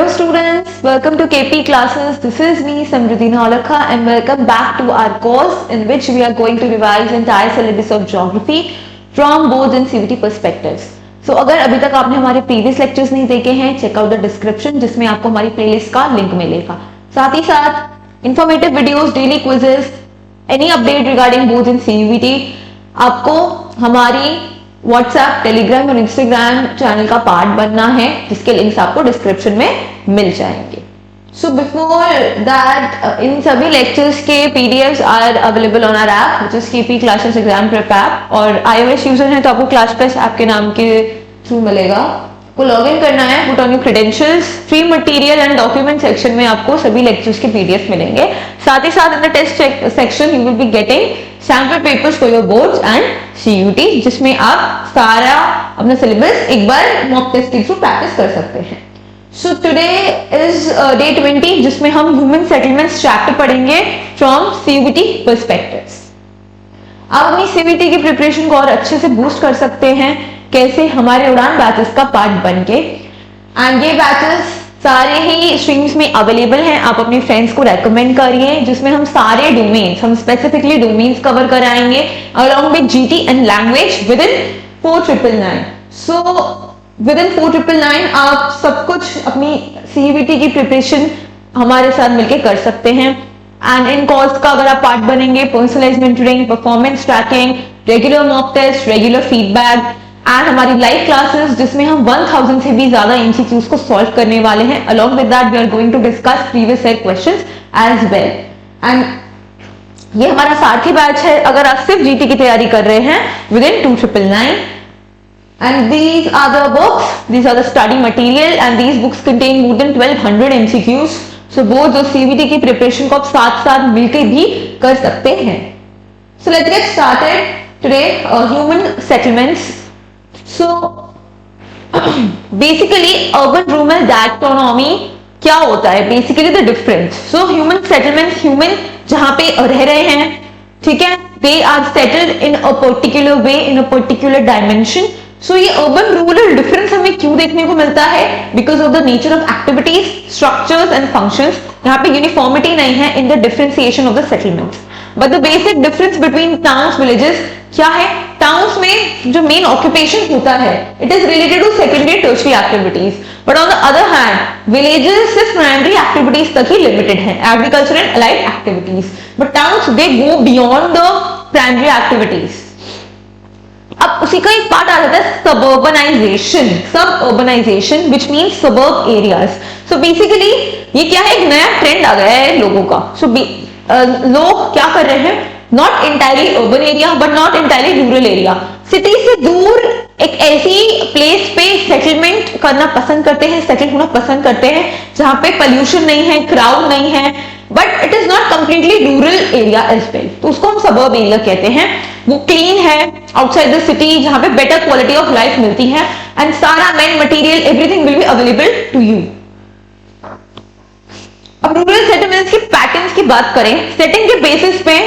Hello students, welcome to KP classes. This is me Samruddhi Naulakha and welcome back to our course in which we are going to revise entire syllabus of geography from boards and CVT perspectives. So अगर अभी तक आपने हमारे previous lectures नहीं देखे हैं, check out the description जिसमें आपको हमारी playlist का link मिलेगा. साथ ही साथ informative videos, daily quizzes, any update regarding boards and CVT आपको हमारी व्हाट्सएप, टेलीग्राम और इंस्टाग्राम चैनल का पार्ट बनना है जिसके लिंक्स आपको डिस्क्रिप्शन में मिल जाएंगे. सो बिफोर दैट इन सभी लेक्चर्स के PDFs are available on our app which is KP classes exam prep app. और आईओएस यूजर हैं तो आपको क्लास प्लस ऐप के नाम के थ्रू मिलेगा. आपको लॉग इन करना है, put on your credentials, free material and document section में आपको सभी लेक्चर्स के पीडीएफ मिलेंगे. साथ ही साथ in the test section you will be getting sample papers for your boards and CUET जिसमें आप सारा अपना सिलेबस एक बार मॉक टेस्ट के थ्रू प्रैक्टिस कर सकते हैं. सो टुडे इज डे 20 जिसमें हम ह्यूमन सेटलमेंट्स चैप्टर पढ़ेंगे फ्रॉम सीयूटी पर्सपेक्टिव्स. आप अपनी सीयूटी की प्रिपरेशन को और अच्छे से बूस्ट कर सकते हैं कैसे हमारे उड़ान बैचेस का पार्ट बनके. एंड ये बैचेस सारे ही स्ट्रीम्स में अवेलेबल हैं. आप अपने फ्रेंड्स को रेकमेंड करिए जिसमें हम सारे डोमेन्स, हम स्पेसिफिकली डोमेन्स कवर कराएंगे along with GT and language with in 4999. So with in 4999 आप सब कुछ अपनी सीयूटी की प्रिपरेशन हमारे साथ मिलकर कर सकते हैं. एंड इन कोर्स का अगर आप पार्ट बनेंगे, personalize mentoring, performance tracking, regular mock test, regular feedback and हमारी लाइव क्लासेस जिसमें हम 1000 से भी ज्यादा एमसीक्यूज को सॉल्व करने वाले हैं. Along with that we are going to discuss previous year questions as well. And ये हमारा सारथी बैच है अगर आप सिर्फ जीटी की तैयारी कर रहे हैं with in 2999. And these are the books, these are the study material and these books contain more than 1200 MCQs. So both जो CVT की प्रिपरेशन को आप साथ साथ मिलकर भी कर सकते हैं. So let's get started today. Human settlements. So basically urban rural taxonomy क्या होता है? Basically the difference. So human settlements, human जहाँ पे रह रहे हैं, ठीक है, they are settled in a particular way, in a particular dimension. So ये urban rural difference हमें क्यों देखने को मिलता है? Because of the nature of activities, structures and functions. यहाँ पे uniformity नहीं है in the differentiation of the settlements. But the basic difference between towns, villages क्या है? Towns में जो main occupation होता है, it is related to secondary, tertiary activities. But on the other hand, villages सिर्फ primary activities तक ही limited हैं, agriculture and allied activities. But towns they go beyond the primary activities. अब उसी का एक पार्ट आ जाता है suburbanization, suburbanization which means suburb areas. So basically ये क्या है, एक नया ट्रेंड आ गया है लोगों का. सो लोग क्या कर रहे हैं, not entirely urban area but not entirely rural area, city से दूर एक ऐसी प्लेस पे सेटलमेंट करना पसंद करते हैं, सेटल होना पसंद करते हैं जहां पे पोल्यूशन नहीं है, क्राउड नहीं है, but it is not completely rural area as well. तो उसको हम सबर्ब एरिया कहते हैं. वो क्लीन है आउटसाइड द सिटी जहां पे बेटर क्वालिटी ऑफ लाइफ मिलती है एंड सारा main material everything will be available to you. अब रूरल सेटलमेंट्स के पैटर्न्स की बात करें, सेटिंग के बेसिस पे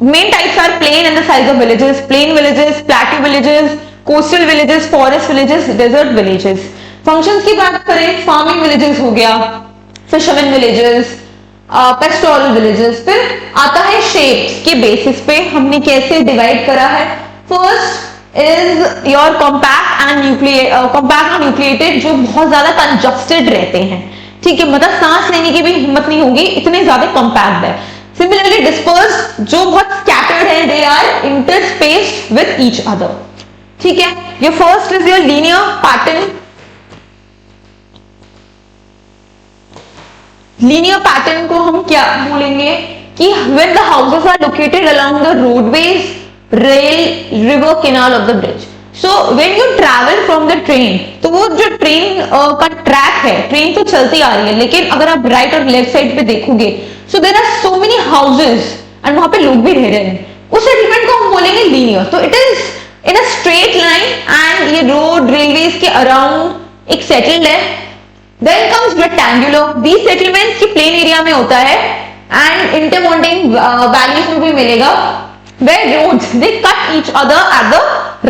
main types are plain and the size of villages, plain villages, plateau villages, coastal villages, forest villages, desert villages. Functions की बात करें, फार्मिंग विलेजेस हो गया, फिशरमैन विलेजेस, पेस्टोरल विलेजेस. फिर आता है शेप्स के बेसिस पे हमने कैसे डिवाइड करा है. First is your compact and nucleated जो बहुत ज्यादा कंजस्टेड रहते हैं, ठीक है, मतलब सांस लेने की भी हिम्मत नहीं होगी, इतने ज्यादा कॉम्पैक्ट है. सिमिलरली डिस्पर्स्ड जो बहुत स्कैटर्ड है, they are interspersed with each other, ठीक है. ये first is your linear pattern. Linear pattern को हम क्या बोलेंगे कि when the houses are located along the roadways, rail, river, canal of the bridge. So when you travel from the train, तो वो जो ट्रेन का ट्रैक है, ट्रेन तो चलती आ रही है लेकिन अगर आप राइट और लेफ्ट साइड पे देखोगे so there are so many houses and वहां पे लोग भी रह रहे हैं, उस सेटलमेंट को हम बोलेंगे लीनियर. तो it is in a straight line and ये रोड रेलवेज के अराउंड एक सेटल्ड है. Then comes rectangular. These settlements की प्लेन एरिया में होता है एंड इंटरमॉन्टेन वैलीज में भी मिलेगा. Where roads they cut each other at the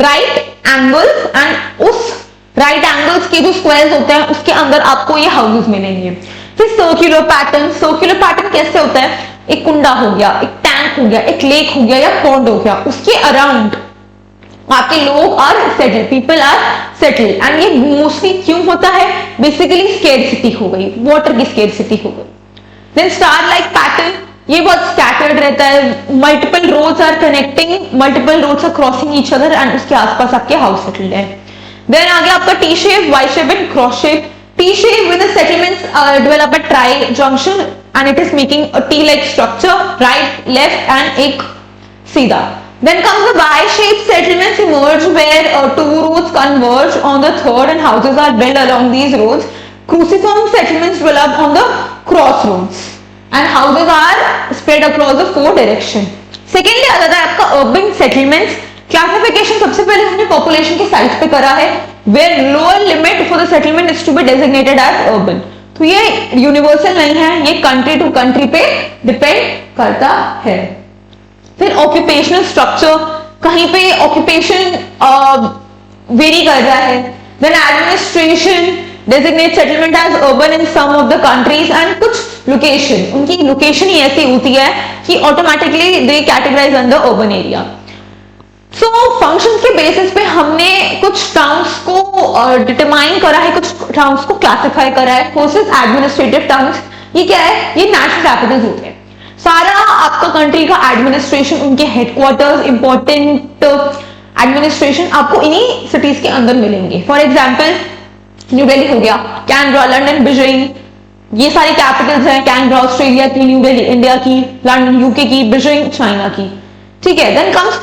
right angles and उस राइट एंगल्स के जो स्क्वायर्स होते हैं उसके अंदर आपको ये हाउसेस मिलेंगे। फिर सर्कुलर पैटर्न कैसे होता है, एक कुंडा हो गया, एक टैंक हो गया, एक लेक हो गया या पॉन्ड हो गया, उसके अराउंड आपके लोग are settle, people are settle, and ये मोस्टली क्यों होता है, बेसिकली स्केर्सिटी हो गई, वाटर की स्केर्सिटी हो गई। देन स्टार लाइक पैटर्न, ये बहुत स्कैटर्ड रहता है, multiple roads are connecting, multiple roads are crossing each other and उसके आसपास आपके हाउस सेटल्ड है। देन आगे आपका T shape, Y shape and cross shape. T shape with the settlements develop at tri-junction and it is making a T-like structure, right, left and एक सीधा. Then comes the Y-shaped settlements emerge where two roads converge on the third and houses are built along these roads. Cruciform settlements develop on the crossroads and houses are spread across the four direction. Secondly आ जाता है आपका urban settlements. Classification सबसे पहले हमने population के size पे करा है, where lower limit for the settlement is to be designated as urban. तो ये यूनिवर्सल नहीं है, ये कंट्री टू कंट्री पे डिपेंड करता है। फिर ऑक्यूपेशनल स्ट्रक्चर, कहीं पे ऑक्यूपेशन वेरी कर रहा है। Then administration designate settlement as urban in some of the countries and कुछ लोकेशन, उनकी लोकेशन ही ऐसी होती है कि automatically they categorize under urban area. So functions के बेसिस पे हमने कुछ टाउन्स को डिटरमाइन करा है, कुछ टाउन्स को क्लासिफाई करा है। फर्स्ट इज एडमिनिस्ट्रेटिव टाउन्स, ये क्या है, ये नेशनल कैपिटल्स होते हैं। सारा आपका कंट्री का एडमिनिस्ट्रेशन, उनके हेडक्वार्टर्स, इंपॉर्टेंट एडमिनिस्ट्रेशन आपको इन्हीं सिटीज के अंदर मिलेंगे। फॉर एग्जाम्पल न्यू दिल्ली हो गया, कैनबरा, लंदन, बीजिंग, ये सारी कैपिटल्स हैं। कैनबरा ऑस्ट्रेलिया की, न्यू दिल्ली इंडिया की, लंदन यूके की, बीजिंग चाइना की, ठीक है। Then comes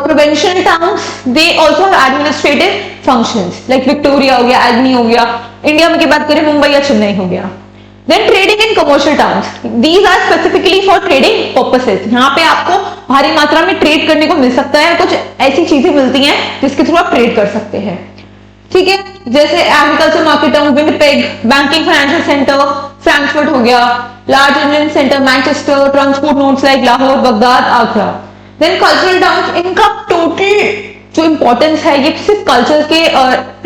provincial towns, they also have administrative functions, like Victoria हो गया, एल्बनी हो गया। इंडिया में की बात करें मुंबई या चेन्नई हो गया। Then trading in commercial towns, these are specifically for trading purposes, यहाँ पे आपको भारी मात्रा में ट्रेड करने को मिल सकता है, कुछ ऐसी चीजें मिलती हैं जिसके थ्रू आप ट्रेड कर सकते हैं, ठीक है। जैसे agriculture market town, Winnipeg, banking financial centre, Frankfurt हो गया, large Indian centre Manchester, transport nodes like Lahore, Baghdad, Agra. Then cultural towns, इनका टोटल जो इंपॉर्टेंस है ये सिर्फ कल्चर के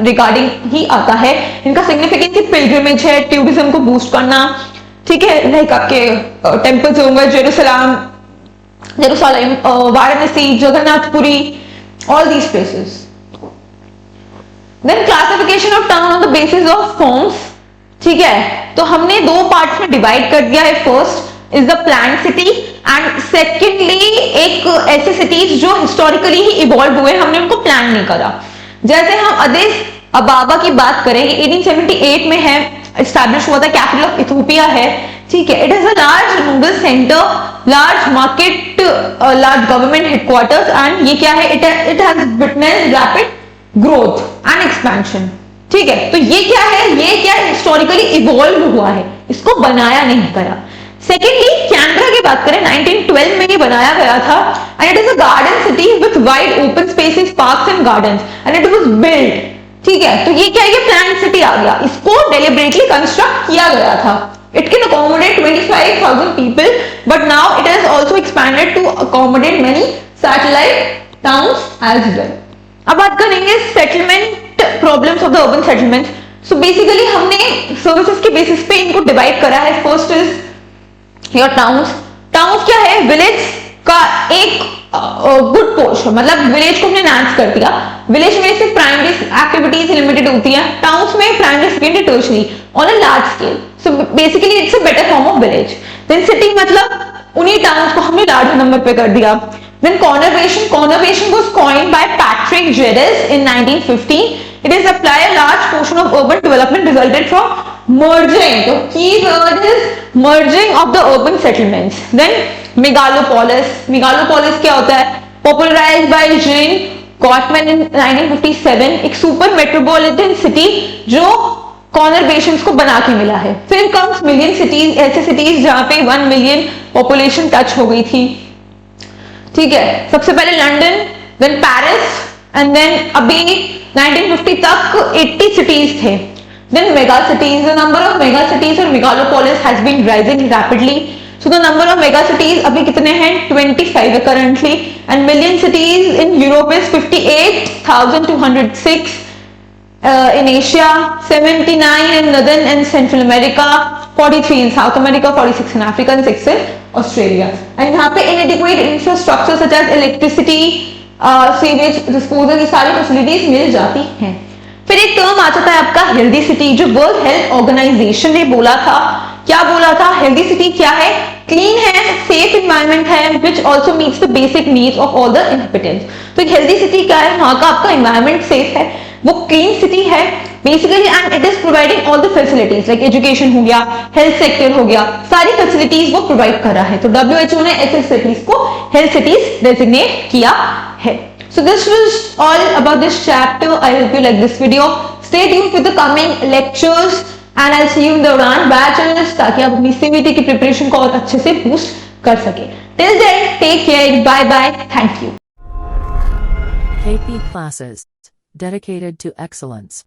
रिगार्डिंग ही आता है। इनका सिग्निफिकेंस पिलग्रिमेज है, टूरिज्म को बूस्ट करना, ठीक है। लाइक आपके टेम्पल्स होंगे, Jerusalem, Varanasi, Jagannathpuri, all these places. Then classification of town on the basis of forms, ठीक है। तो हमने दो पार्ट्स में डिवाइड कर दिया है। First is the plan city and secondly एक ऐसे सिटीज जो हिस्टोरिकली ही इवॉल्व हुए, हमने उनको प्लान नहीं करा। जैसे हम अदिस अबाबा की बात करेंगे, 1878 में है, एस्टैब्लिश हुआ था, कैपिटल ऑफ इथियोपिया है, ठीक है। It is a large rural centre, large market, large government headquarters and ये क्या है, it has witnessed rapid growth and expansion, ठीक है। तो ये क्या है, ये क्या हिस्टोरिकली इवॉल्व हुआ है, इसको बनाया नहीं करा। सेकेंडली कैनबरा की बात करें, 1912 में ये बनाया गया था and it is a garden city with wide open spaces, parks and gardens and it was build, ठीक है। तो ये क्या है, ये प्लान सिटी आ गया, इसको डेलिबरेटली कंस्ट्रक्ट किया गया था। It can accommodate 25,000 people but now it has also expanded to accommodate many satellite towns as well. अब बात करेंगे settlement problems of the urban settlement. So basically हमने सर्विसेज के बेसिस पे इनको डिवाइड करा है। First is your towns. Towns क्या है, विलेज का एक गुड पोर्शन, मतलब विलेज को हमने एनहांस कर दिया। विलेज में सिर्फ प्राइमरी एक्टिविटीज लिमिटेड होती है, टाउन्स में primary, secondary, tertiary on a large scale. So basically it's a better form of village. Then city, मतलब उन्हीं टाउन्स को हमने लार्ज नंबर पे कर दिया। Then conservation was coined by Patrick Geddes in 1915. It is apply a large portion of urban development resulted from merging. The key word is merging of the urban settlements. Then megalopolis क्या होता है? Popularized by Jean Gottman in 1957. एक super metropolitan city जो conservation को बना के मिला है। फिर comes million cities, ऐसे cities जहाँ पे 1 million population टच हो गई थी, ठीक है। सबसे पहले London, then Paris and then अभी 1950 तक 80 सिटीज थे। Then mega cities, the number of mega cities और megalopolis has been rising rapidly. So the number of mega cities अभी कितने हैं, 25 है currently, and million cities in Europe is 58,206 in Asia, 79 in Northern and Central America, 43 in South America, 46 in Africa and 6 in Australia. And यहाँ पे inadequate infrastructure such as electricity, sewage disposal, ये सारी facilities मिल जाती हैं. फिर एक term आ जाता है आपका हेल्दी सिटी, जो वर्ल्ड हेल्थ ऑर्गेनाइजेशन ने बोला था. क्या बोला था? हेल्दी सिटी क्या है? क्लीन है, सेफ एनवायरनमेंट है, which also meets the basic needs of all the inhabitants. तो एक हेल्दी सिटी क्या है? वहां का आपका एनवायरनमेंट सेफ है, वो क्लीन सिटी है basically, and it is providing all the facilities like education हो गया, हेल्थ सेक्टर हो गया, सारी फैसिलिटीज वो प्रोवाइड कर रहा है. तो WHO ने ऐसे सिटीज को हेल्थ सिटीज डेजिग्नेट किया है. So this was all about this chapter. I hope you like this video. Stay tuned for the coming lectures and I'll see you in the Udan batches ताकि आप अपनी CVT की preparation को और अच्छे से बूस्ट कर सके. Till then, take care. Bye bye. Thank you. KP classes dedicated to excellence.